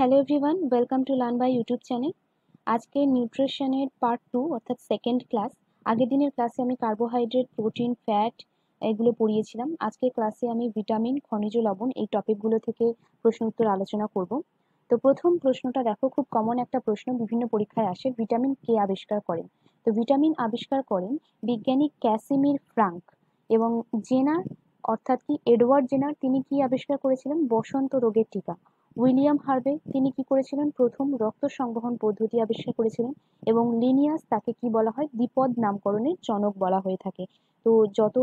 Hello everyone, welcome to learn by YouTube channel. আজকে নিউট্রিশনের part 2 অর্থাৎ সেকেন্ড ক্লাস। আগের দিনের ক্লাসে আমি কার্বোহাইড্রেট, প্রোটিন, ফ্যাট এগুলো পড়িয়েছিলাম। আজকের ক্লাসে আমি ভিটামিন, খনিজ লবণ এই টপিকগুলো থেকে প্রশ্ন উত্তর আলোচনা করব। তো প্রথম প্রশ্নটা দেখো, খুব কমন একটা প্রশ্ন, বিভিন্ন পরীক্ষায় আসে। ভিটামিন কে আবিষ্কার করেন? তো ভিটামিন আবিষ্কার করেন বিজ্ঞানী ক্যাসিমির ফ্রাঙ্ক এবং জেনার অর্থাৎ কি এডওয়ার্ড জেনার। তিনি কি আবিষ্কার করেছিলেন? বসন্ত রোগের টিকা। উইলিয়াম হার্ভে তিনি কি করেছিলেন? প্রথম রক্ত সংবহন পদ্ধতি আবিষ্কার করেছিলেন। এবং লিনিয়াস, তাকে কি বলা হয়? দ্বিপদ নামকরণের জনক বলা হয়ে থাকে। তো যত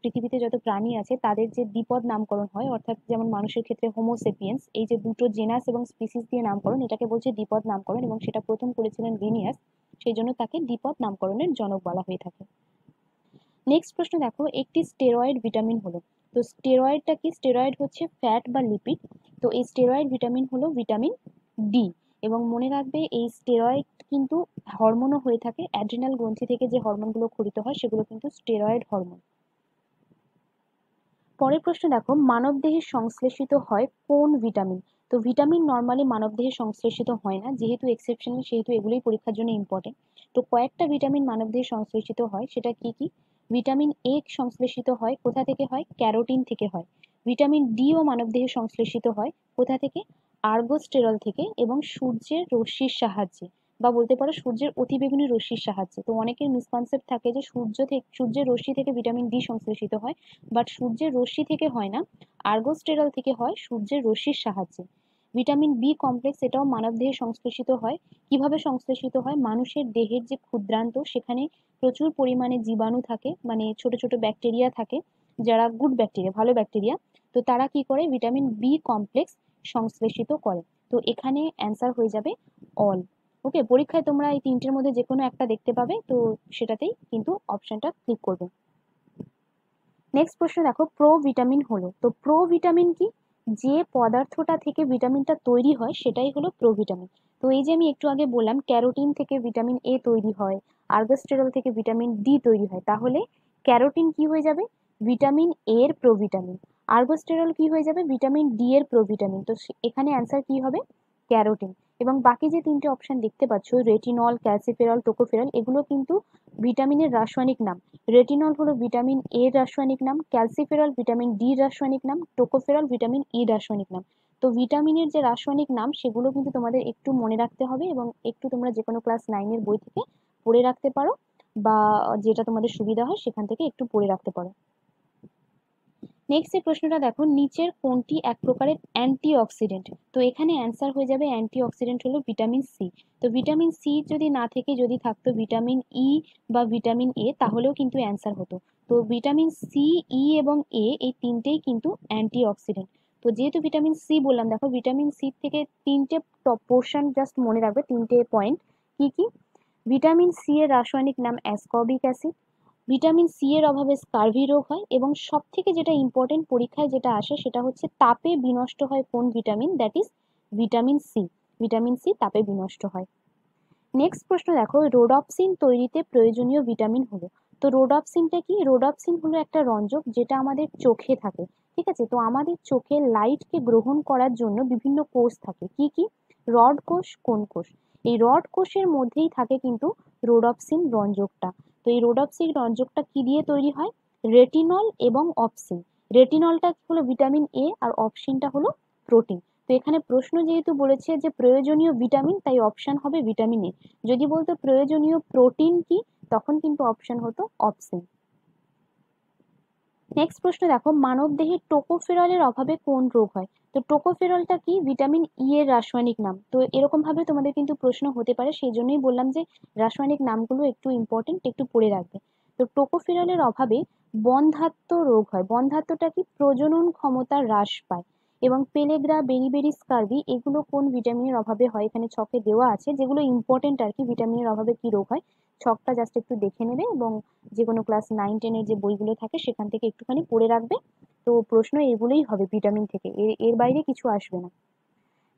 পৃথিবীতে যত প্রাণী আছে তাদের যে দ্বিপদ নামকরণ হয়, অর্থাৎ যেমন মানুষের ক্ষেত্রে হোমোসেপিয়েন্স, এই যে দুটো জেনাস এবং স্পিসিস দিয়ে নামকরণ, এটাকে বলছে দ্বিপদ নামকরণ, এবং সেটা প্রথম করেছিলেন লিনিয়াস। সেই জন্য তাকে দ্বিপদ নামকরণের জনক বলা হয়ে থাকে। নেক্সট প্রশ্ন দেখো, একটি স্টেরয়েড ভিটামিন হলো। তো স্টেরয়েডটা কি? স্টেরয়েড হচ্ছে ফ্যাট বা লিপিড। তো এই স্টেরয়েড ভিটামিন হলো ভিটামিন ডি। এবং মনে রাখবে, এই স্টেরয়েড কিন্তু হরমোনও হয়ে থাকে। অ্যাড্রিনাল গ্রন্থি থেকে যে হরমোনগুলো ক্ষরিত হয় সেগুলো কিন্তু স্টেরয়েড হরমোন। পরের প্রশ্ন দেখো, মানবদেহে সংশ্লেষিত হয় কোন ভিটামিন? তো ভিটামিন নর্মালি মানবদেহে সংশ্লেষিত হয় না, যেহেতু এক্সেপশনাল সেহেতু এগুলোই পরীক্ষার জন্য ইম্পর্টেন্ট। তো কয়েকটা ভিটামিন মানবদেহে সংশ্লেষিত হয়, সেটা কি কি? ভিটামিন এ সংশ্লেষিত হয় কোথা থেকে হয়? ক্যারোটিন থেকে হয়। ভিটামিন ডি ও মানবদেহে সংশ্লেষিত হয় কোথা থেকে? আর্গোস্টেরল থেকে এবং সূর্যের রশ্মির সাহায্যে, বা বলতে পারো সূর্যের অতিবেগুনি রশ্মির সাহায্যে। তো অনেকের মিসকনসেপ্ট থাকে যে সূর্যের রশ্মি থেকে ভিটামিন ডি সংশ্লেষিত হয়, বাট সূর্যের রশ্মি থেকে হয় না, আর্গোস্টেরল থেকে হয়, সূর্যের রশ্মির সাহায্যে। ভিটামিন বি কমপ্লেক্স, এটাও মানবদেহে সংশ্লেষিত হয়। কিভাবে সংশ্লেষিত হয়? মানুষের দেহের যে ক্ষুদ্রান্ত, সেখানে প্রচুর পরিমাণে জীবাণু থাকে, মানে ছোট ছোট ব্যাকটেরিয়া থাকে, যারা গুড ব্যাকটেরিয়া, ভালো ব্যাকটেরিয়া। তো তারা কি করে? ভিটামিন বি কমপ্লেক্স সংশ্লেষিত করে। তো এখানে অ্যান্সার হয়ে যাবে অল। ওকে, পরীক্ষায় তোমরা এই তিনটের মধ্যে যে কোনো একটা দেখতে পাবে, তো সেটাতেই কিন্তু অপশনটা ক্লিক করবে। নেক্সট প্রশ্ন দেখো, প্রো ভিটামিন হলো। তো প্রো ভিটামিন কি? যে পদার্থটা থেকে ভিটামিনটা তৈরি হয় সেটাই হলো প্রো ভিটামিন। তো এই যে আমি একটু আগে বললাম, ক্যারোটিন থেকে ভিটামিন এ তৈরি হয়, আর্গোস্টেরল থেকে ভিটামিন ডি তৈরি হয়, তাহলে ক্যারোটিন কি হয়ে যাবে? ভিটামিন এ এর প্রোভিটামিন। আর্গোস্টেরল কি হয়ে যাবে? ভিটামিন ডি এর প্রোভিটামিন। তো এখানে অ্যান্সার কি হবে? ক্যারোটিন। এবং বাকি যে তিনটে অপশন দেখতে পাচ্ছ, রেটিনল, ক্যালসিফেরল, টোকোফেরল, এগুলো কিন্তু ভিটামিনের রাসায়নিক নাম। রেটিনল হলো ভিটামিন এ রাসায়নিক নাম, ক্যালসিফেরল ভিটামিন ডি রাসায়নিক নাম, টোকোফেরল ভিটামিন ই রাসায়নিক নাম। তো ভিটামিনের যে রাসায়নিক নাম সেগুলো কিন্তু তোমাদের একটু মনে রাখতে হবে, এবং একটু তোমরা যে কোনো ক্লাস 9-এর বই থেকে পড়ে রাখতে পারো, বা যেটা তোমাদের সুবিধা হয় সেখান থেকে একটু পড়ে রাখতে পারো। নেক্সট এই প্রশ্নটা দেখো, নিচের কোনটি এক প্রকারের অ্যান্টিঅক্সিডেন্ট? তো এখানে অ্যান্সার হয়ে যাবে অ্যান্টিঅক্সিডেন্ট হলো ভিটামিন সি। তো ভিটামিন সি যদি না থেকে যদি থাকতো ভিটামিন ই বা ভিটামিন এ, তাহলেও কিন্তু অ্যান্সার হতো। তো ভিটামিন সি, ই এবং এ, এই তিনটেই কিন্তু অ্যান্টিঅক্সিডেন্ট। তো যেহেতু ভিটামিন সি বললাম, দেখো ভিটামিন সি থেকে তিনটে পোর্শন জাস্ট মনে রাখবে, তিনটে পয়েন্ট। কি কি? ভিটামিন সি এর রাসায়নিক নাম অ্যাসকর্বিক অ্যাসিড। ভিটামিন সি এর অভাবে স্কারভি রোগ হয়, এবং সব থেকে যেটা ইম্পর্টেন্ট পরীক্ষায় যেটা আসে সেটা হচ্ছে তাপে বিনষ্ট হয় কোন vitamin? That is vitamin C. Vitamin C তাপে বিনষ্ট হয়। নেক্সট প্রশ্ন দেখো, রোডপসিন তৈরিতে প্রয়োজনীয় ভিটামিন হলো। তো রোডপসিনটা কি? রোডপসিন হলো একটা রঞ্জক যেটা আমাদের চোখে থাকে। ঠিক আছে, তো আমাদের চোখে লাইটকে গ্রহণ করার জন্য বিভিন্ন কোষ থাকে। কি কি? রড কোষ, কোন কোষ? এই রড কোষের মধ্যেই থাকে কিন্তু রোডপসিন রঞ্জকটা। তো এই রোডপসিন রঞ্জকটা কি দিয়ে তৈরি হয়? রেটিনল এবং অপসিন। রেটিনলটা হলো ভিটামিন এ, আর অপসিনটা হলো প্রোটিন। তো এখানে প্রশ্ন যেহেতু বলেছে যে প্রয়োজনীয় ভিটামিন, তাই অপশন হবে ভিটামিন এ। যদি বলতো প্রয়োজনীয় প্রোটিন কি, তখন কিন্তু অপশন হতো অপশন। নেক্সট প্রশ্ন দেখো, মানব দেহে টোকোফেরলের অভাবে কোন রোগ হয়? তো টোকোফেরলটা কি? ভিটামিন ই এর রাসায়নিক নাম। তো এরকম ভাবে তোমাদের কিন্তু প্রশ্ন হতে পারে, সেই জন্যই বললাম যে রাসায়নিক নামগুলো একটু ইম্পর্টেন্ট, একটু পড়ে রাখবে। তো টোকোফেরলের অভাবে বন্ধ্যাত্ব রোগ হয়। বন্ধ্যাত্বটা কি? প্রজনন ক্ষমতা হ্রাস পায়। এবং পেলেগ্রা, বেরিবেরি, স্কারভি, এগুলো কোন ভিটামিনের অভাবে হয়? এখানে ছকে দেওয়া আছে, যেগুলো ইম্পর্টেন্ট আর কি, ভিটামিনের অভাবে কি রোগ হয়। ছকটা জাস্ট একটু দেখে নেবে, এবং যে কোনো ক্লাস 9-10-এর যে বইগুলো থাকে সেখান থেকে একটুখানি পড়ে রাখবে। তো প্রশ্ন এগুলোই হবে ভিটামিন থেকে, এর বাইরে কিছু আসবে না।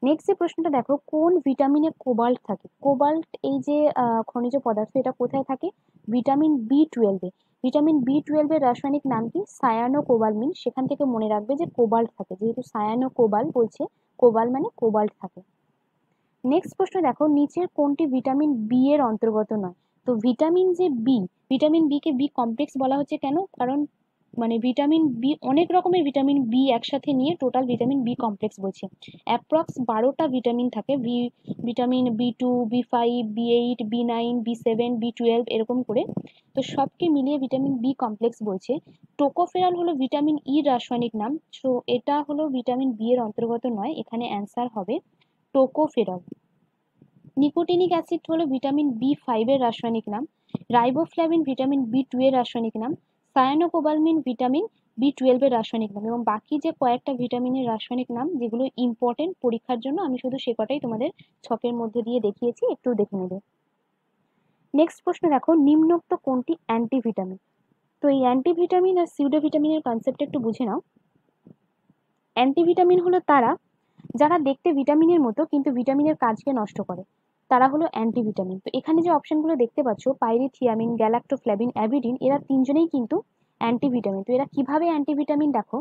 নেক্সট যে প্রশ্নটা দেখো, কোন ভিটামিনে কোবাল্ট থাকে? কোবাল্ট এই যে খনিজ পদার্থ, এটা কোথায় থাকে? ভিটামিন বি 12-এ। ভিটামিন বি 12 এর রাসায়নিক নাম কি? Cyanocobalamin. সেখান থেকে মনে রাখবে যে কোবাল্ট থাকে, যেহেতু সায়ানো কোবাল বলছে, কোবাল মানে কোবাল্ট থাকে। নেক্সট প্রশ্ন দেখো, নিচের কোনটি ভিটামিন বি এর অন্তর্গত নয়? তো ভিটামিন যে B, vitamin B K B complex বলা হচ্ছে কেন? কারণ মানে ভিটামিন বি, অনেক রকমের ভিটামিন বি একসাথে নিয়ে টোটাল ভিটামিন বি কমপ্লেক্স বলছে। অ্যাপ্রক্স 12টা ভিটামিন থাকে, ভিটামিন বি2, বি5, বি8, বি9, বি7, বি12 এরকম করে। তো সবকে মিলিয়ে ভিটামিন বি কমপ্লেক্স বলছে। টোকোফেরল হলো ভিটামিন ই রাসায়নিক নাম, সো এটা হলো ভিটামিন বি এর অন্তর্গত নয়, এখানে অ্যান্সার হবে টোকোফেরল। নিকোটিনিক অ্যাসিড হলো ভিটামিন বি5 এর রাসায়নিক নাম। রাইবোফ্লাভিন ভিটামিন বি2 এর রাসায়নিক নাম। সায়ানোকোবালমিন ভিটামিন বি12 এর রাসায়নিক নাম। এবং বাকি যে কয়েকটা ভিটামিনের রাসায়নিক নাম যেগুলো ইম্পর্টেন্ট পরীক্ষার জন্য, আমি শুধু সে কটাই তোমাদের ছকের মধ্যে দিয়ে দেখিয়েছি, একটু দেখে নেবে। নেক্সট প্রশ্ন দেখো, নিম্নোক্ত কোনটি অ্যান্টিভিটামিন? তো এই অ্যান্টিভিটামিন আর সিউডোভিটামিনের কনসেপ্ট একটু বুঝে নাও। অ্যান্টিভিটামিন হলো তারা যারা দেখতে ভিটামিনের মতো কিন্তু ভিটামিনের কাজকে নষ্ট করে, তারা হলো অ্যান্টিভিটামিন। তো এখানে যে অপশনগুলো দেখতে পাচ্ছ, পাইরিথিয়ামিন, গ্যালাক্টোফ্ল্যাভিন, অ্যাভিডিন, এরা তিনজনেই কিন্তু অ্যান্টিভিটামিন। তো এরা কিভাবে অ্যান্টিভিটামিন দেখো,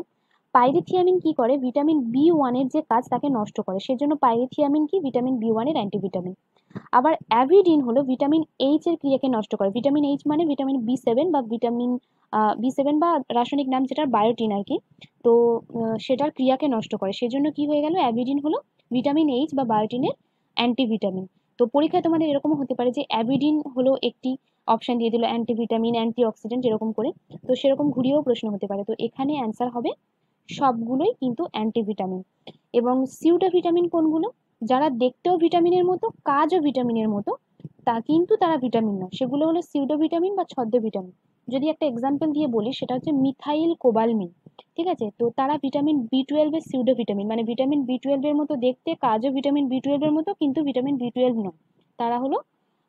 পাইরিথিয়ামিন কি করে, ভিটামিন বি1 এর যে কাজ তাকে নষ্ট করে, সেজন্য পাইরিথিয়ামিন কি ভিটামিন বি1 এর অ্যান্টিভিটামিন। আবার অ্যাভিডিন হলো ভিটামিন এইচ এর ক্রিয়াকে নষ্ট করে। ভিটামিন এইচ মানে ভিটামিন বি7 বা ভিটামিন বি7 বা রাসায়নিক নাম যেটা বায়োটিন আর কি। তো সেটার ক্রিয়াকে নষ্ট করে, সেজন্য কি হয়ে গেল, অ্যাভিডিন হলো ভিটামিন এইচ বা বায়োটিনের অ্যান্টিভিটামিন। তো পরীক্ষায় তোমাদের এরকমও হতে পারে যে অ্যাভিডিন হলো একটি অপশন দিয়ে দিল, অ্যান্টিভিটামিন, অ্যান্টিঅক্সিডেন্ট এরকম করে। তো সেরকম ঘুরিয়েও প্রশ্ন হতে পারে। তো এখানে অ্যান্সার হবে সবগুলোই কিন্তু অ্যান্টিভিটামিন। এবং সিউডোভিটামিন কোনগুলো? যারা দেখতেও ভিটামিনের মতো, কাজও ভিটামিনের মতো, তা কিন্তু তারা ভিটামিন নয়, সেগুলো হলো সিউডোভিটামিন বা ছদ্ম ভিটামিন। যদি একটা এক্সাম্পল দিয়ে বলি, সেটা হচ্ছে মিথাইল কোবালমিন। ঠিক আছে, তো তারা ভিটামিন বি12 এর সিউডোভিটামিন, মানে ভিটামিন বি12 এর মতো দেখতে, কাজও ভিটামিন বি12 এর মতো, কিন্তু ভিটামিন বি12 নয়, তারা হলো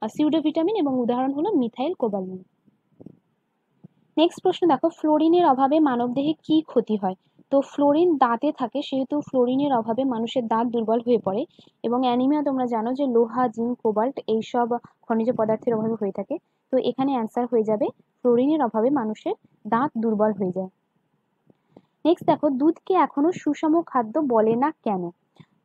সিউডোভিটামিন, এবং উদাহরণ হলো মিথাইল কোবালমিন। নেক্সট প্রশ্ন দেখো, ফ্লোরিনের অভাবে মানবদেহে কি ক্ষতি হয়? তো ফ্লোরিন দাঁতে থাকে, সেহেতু ফ্লোরিনের অভাবে মানুষের দাঁত দুর্বল হয়ে পড়ে। এবং অ্যানিমিয়া তোমরা জানো যে লোহা, জিঙ্ক, কোবাল্ট এইসব খনিজ পদার্থের অভাবে হয়ে থাকে। তো এখানে অ্যান্সার হয়ে যাবে ফ্লোরিনের অভাবে মানুষের দাঁত দুর্বল হয়ে যায়। নেক্সট দেখো, দুধকে এখনো সুষম খাদ্য বলে না কেন?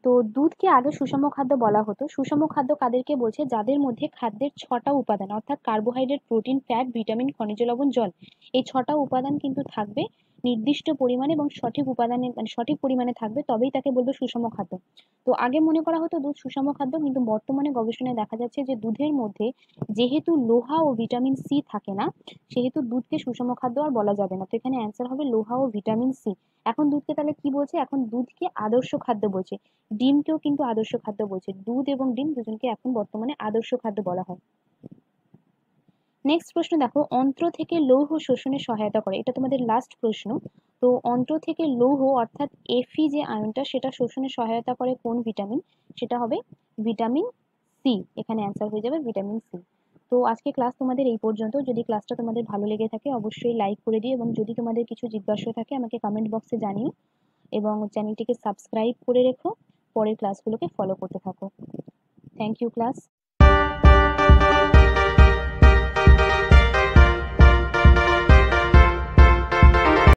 তো দুধকে আগে সুষম খাদ্য বলা হতো। সুষম খাদ্য কাদেরকে বলছে? যাদের মধ্যে খাদ্যের 6টা উপাদান, অর্থাৎ কার্বোহাইড্রেট, প্রোটিন, ফ্যাট, ভিটামিন, খনিজ লবণ, জল, এই 6টা উপাদান কিন্তু থাকবে নির্দিষ্ট পরিমাণে এবং সঠিক উপাদানে, মানে সঠিক পরিমাণে থাকবে, তবেই তাকে বলবে সুষম খাদ্য। তো আগে মনে করা হতো দুধ সুষম খাদ্য, কিন্তু বর্তমানে গবেষণায় দেখা যাচ্ছে যে দুধের মধ্যে যেহেতু লোহা ও ভিটামিন সি থাকে না, সেহেতু দুধকে সুষম খাদ্য আর বলা যাবে না। তো এখানে অ্যান্সার হবে লোহা ও ভিটামিন সি। এখন দুধকে তাহলে কি বলছে? এখন দুধকে আদর্শ খাদ্য বলছে। ডিমকেও কিন্তু আদর্শ খাদ্য বলছে। দুধ এবং ডিম দুজনকে এখন বর্তমানে আদর্শ খাদ্য বলা হয়। নেক্সট প্রশ্ন দেখো, অন্ত্র থেকে লৌহ শোষণে সহায়তা করে, এটা তোমাদের লাস্ট প্রশ্ন। তো অন্ত্র থেকে লৌহ অর্থাৎ এফি যে আয়নটা, সেটা শোষণে সহায়তা করে কোন ভিটামিন? সেটা হবে ভিটামিন সি। এখানে অ্যান্সার হয়ে যাবে ভিটামিন সি। তো আজকে ক্লাস তোমাদের এই পর্যন্ত। যদি ক্লাসটা তোমাদের ভালো লেগে থাকে অবশ্যই লাইক করে দিও, এবং যদি তোমাদের কিছু জিজ্ঞাসা থাকে আমাকে কমেন্ট বক্সে জানিও, এবং চ্যানেলটিকে সাবস্ক্রাইব করে রেখো। পরের ক্লাসগুলোকে ফলো করতে থাকো। Thank you class.